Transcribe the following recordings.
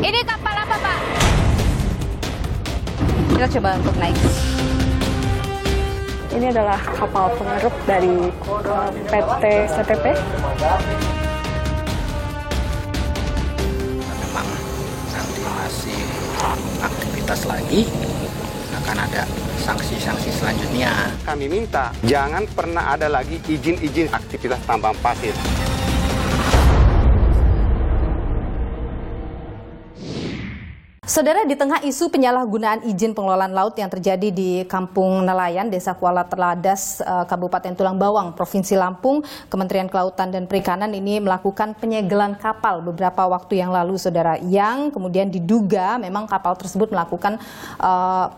Ini kapal apa, Pak? Kita coba untuk naik. Ini adalah kapal pengeruk dari PT STTP. Memang nanti masih aktivitas lagi, akan ada sanksi-sanksi selanjutnya. Kami minta jangan pernah ada lagi izin-izin aktivitas tambang pasir. Saudara, di tengah isu penyalahgunaan izin pengelolaan laut yang terjadi di Kampung Nelayan, Desa Kuala Teladas, Kabupaten Tulang Bawang, Provinsi Lampung, Kementerian Kelautan dan Perikanan ini melakukan penyegelan kapal beberapa waktu yang lalu, saudara, yang kemudian diduga memang kapal tersebut melakukan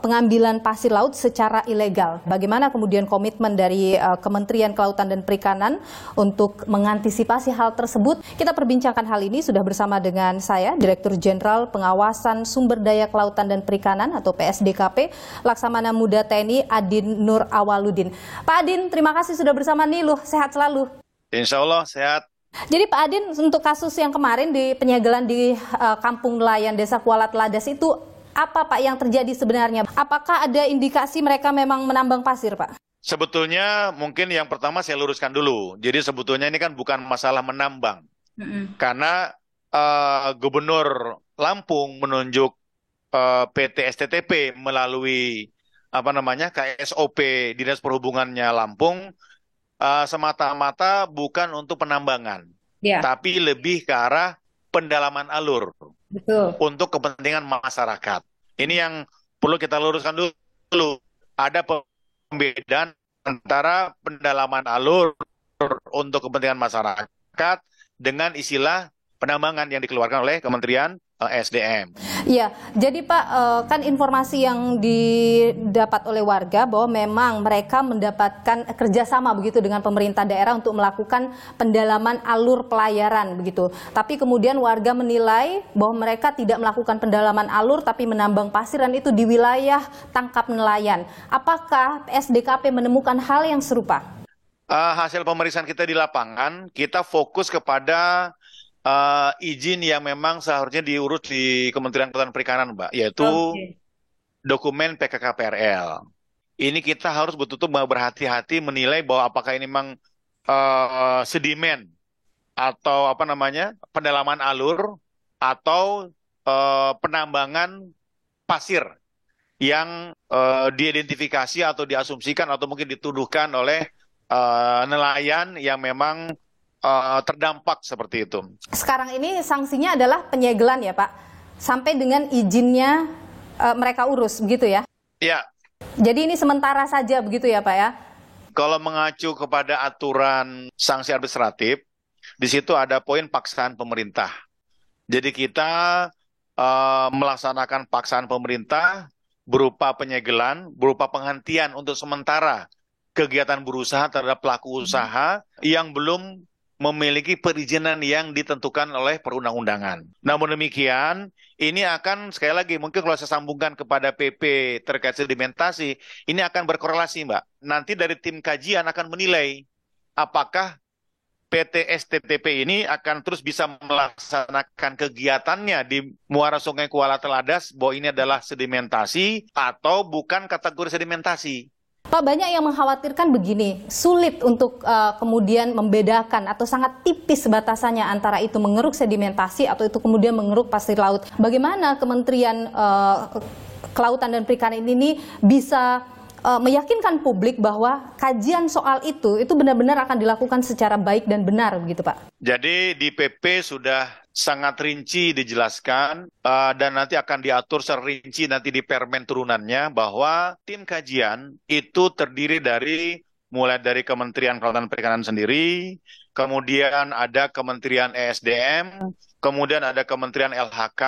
pengambilan pasir laut secara ilegal. Bagaimana kemudian komitmen dari Kementerian Kelautan dan Perikanan untuk mengantisipasi hal tersebut? Kita perbincangkan hal ini sudah bersama dengan saya, Direktur Jenderal Pengawasan Sumber Daya Kelautan dan Perikanan atau PSDKP, Laksamana Muda TNI Adin Nur Awaludin. Pak Adin, terima kasih sudah bersama Niluh, sehat selalu. Insya Allah sehat. Jadi Pak Adin, untuk kasus yang kemarin di penyegelan di Kampung Nelayan Desa Kuala Teladas itu, apa Pak yang terjadi sebenarnya? Apakah ada indikasi mereka memang menambang pasir, Pak? Sebetulnya mungkin yang pertama saya luruskan dulu. Jadi sebetulnya ini kan bukan masalah menambang. Karena Gubernur Lampung menunjuk PT STTP melalui KSOP Dinas Perhubungannya Lampung semata-mata bukan untuk penambangan, tapi lebih ke arah pendalaman alur. Betul. Untuk kepentingan masyarakat. Ini yang perlu kita luruskan dulu. Ada pembedaan antara pendalaman alur untuk kepentingan masyarakat dengan istilah penambangan yang dikeluarkan oleh Kementerian SDM. Iya, jadi Pak, kan informasi yang didapat oleh warga bahwa memang mereka mendapatkan kerjasama begitu dengan pemerintah daerah untuk melakukan pendalaman alur pelayaran begitu. Tapi kemudian warga menilai bahwa mereka tidak melakukan pendalaman alur tapi menambang pasir dan itu di wilayah tangkap nelayan. Apakah PSDKP menemukan hal yang serupa? Hasil pemeriksaan kita di lapangan, kita fokus kepada izin yang memang seharusnya diurus di Kementerian Kelautan dan Perikanan, Mbak, yaitu dokumen PKKPRL. Ini kita harus betul-betul berhati-hati menilai bahwa apakah ini memang sedimen atau pendalaman alur atau penambangan pasir yang diidentifikasi atau diasumsikan atau mungkin dituduhkan oleh nelayan yang memang terdampak seperti itu. Sekarang ini sanksinya adalah penyegelan ya Pak, sampai dengan izinnya mereka urus begitu ya? Iya. Jadi ini sementara saja begitu ya Pak ya? Kalau mengacu kepada aturan sanksi administratif, di situ ada poin paksaan pemerintah. Jadi kita melaksanakan paksaan pemerintah berupa penyegelan, berupa penghentian untuk sementara kegiatan berusaha terhadap pelaku usaha yang belum memiliki perizinan yang ditentukan oleh perundang-undangan. Namun demikian, ini akan, sekali lagi, mungkin kalau saya sambungkan kepada PP terkait sedimentasi, ini akan berkorelasi, Mbak. Nanti dari tim kajian akan menilai apakah PT STTP ini akan terus bisa melaksanakan kegiatannya di muara Sungai Kuala Teladas, bahwa ini adalah sedimentasi atau bukan kategori sedimentasi. Pak, banyak yang mengkhawatirkan begini, sulit untuk kemudian membedakan atau sangat tipis batasannya antara itu mengeruk sedimentasi atau itu kemudian mengeruk pasir laut. Bagaimana Kementerian Kelautan dan Perikanan ini bisa meyakinkan publik bahwa kajian soal itu benar-benar akan dilakukan secara baik dan benar begitu Pak? Jadi di PP sudah sangat rinci dijelaskan dan nanti akan diatur secara rinci nanti di permen turunannya bahwa tim kajian itu terdiri dari mulai dari Kementerian Kelautan dan Perikanan sendiri, kemudian ada Kementerian ESDM, kemudian ada Kementerian LHK,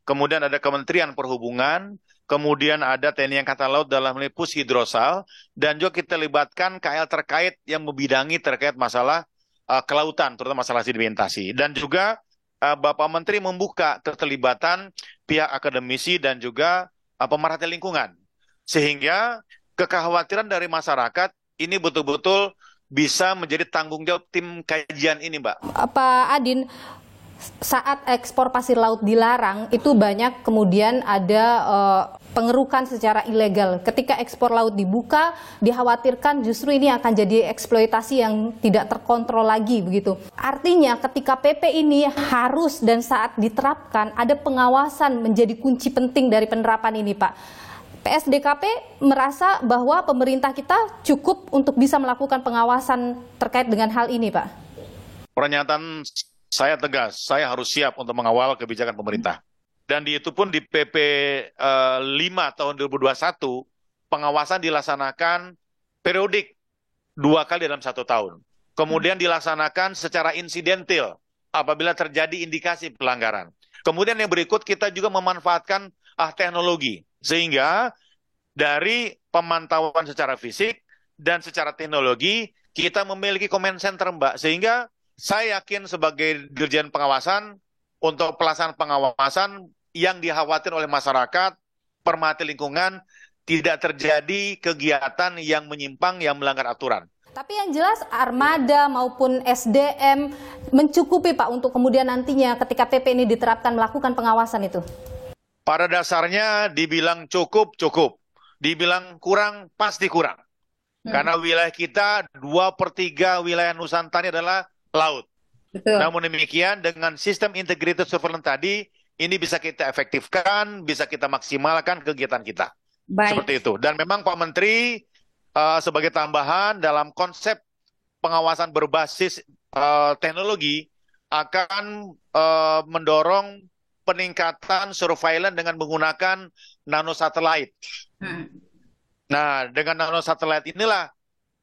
kemudian ada Kementerian Perhubungan, kemudian ada TNI Angkatan Laut dalam Pus Hidrosal, dan juga kita libatkan KL terkait yang membidangi terkait masalah kelautan, terutama masalah sedimentasi. Dan juga Bapak Menteri membuka keterlibatan pihak akademisi dan juga pemerhati lingkungan. Sehingga kekhawatiran dari masyarakat ini betul-betul bisa menjadi tanggung jawab tim kajian ini, Mbak. Pak Adin, saat ekspor pasir laut dilarang, itu banyak kemudian ada pengerukan secara ilegal. Ketika ekspor laut dibuka, dikhawatirkan justru ini akan jadi eksploitasi yang tidak terkontrol lagi begitu. Artinya ketika PP ini harus dan saat diterapkan, ada pengawasan menjadi kunci penting dari penerapan ini, Pak. PSDKP merasa bahwa pemerintah kita cukup untuk bisa melakukan pengawasan terkait dengan hal ini, Pak. Pernyataan saya tegas, saya harus siap untuk mengawal kebijakan pemerintah. Dan itu pun di PP 5 tahun 2021, pengawasan dilaksanakan periodik 2 kali dalam 1 tahun. Kemudian dilaksanakan secara insidentil apabila terjadi indikasi pelanggaran. Kemudian yang berikut kita juga memanfaatkan teknologi. Sehingga dari pemantauan secara fisik dan secara teknologi, kita memiliki command center, Mbak. Sehingga saya yakin sebagai Dirjen Pengawasan, untuk pelaksanaan pengawasan yang dikhawatirkan oleh masyarakat, permati lingkungan, tidak terjadi kegiatan yang menyimpang, yang melanggar aturan. Tapi yang jelas armada maupun SDM mencukupi, Pak, untuk kemudian nantinya ketika PP ini diterapkan melakukan pengawasan itu? Pada dasarnya dibilang cukup, cukup. Dibilang kurang, pasti kurang. Karena wilayah kita 2/3 wilayah Nusantara adalah laut. Betul. Namun demikian dengan sistem integrated surveillance tadi, ini bisa kita efektifkan, bisa kita maksimalkan kegiatan kita. Baik. Seperti itu. Dan memang Pak Menteri sebagai tambahan dalam konsep pengawasan berbasis teknologi akan mendorong peningkatan surveillance dengan menggunakan nanosatelit. Nah, dengan nanosatelit inilah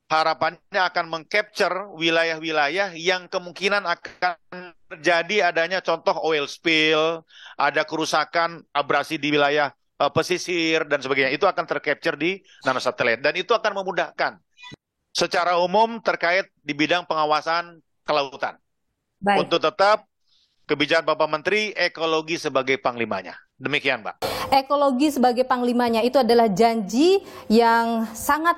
harapannya akan mengcapture wilayah-wilayah yang kemungkinan akan terjadi adanya contoh oil spill, ada kerusakan abrasi di wilayah pesisir dan sebagainya. Itu akan tercapture di nanosatelit dan itu akan memudahkan secara umum terkait di bidang pengawasan kelautan. Baik. Untuk tetap kebijakan Bapak Menteri ekologi sebagai panglimanya. Demikian, Mbak. Ekologi sebagai panglimanya itu adalah janji yang sangat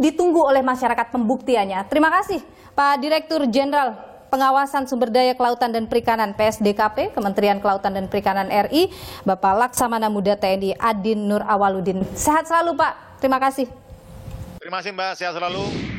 ditunggu oleh masyarakat pembuktiannya. Terima kasih Pak Direktur Jenderal Pengawasan Sumber Daya Kelautan dan Perikanan PSDKP, Kementerian Kelautan dan Perikanan RI, Bapak Laksamana Muda TNI Adin Nur Awaludin. Sehat selalu, Pak. Terima kasih. Terima kasih, Mbak. Sehat selalu.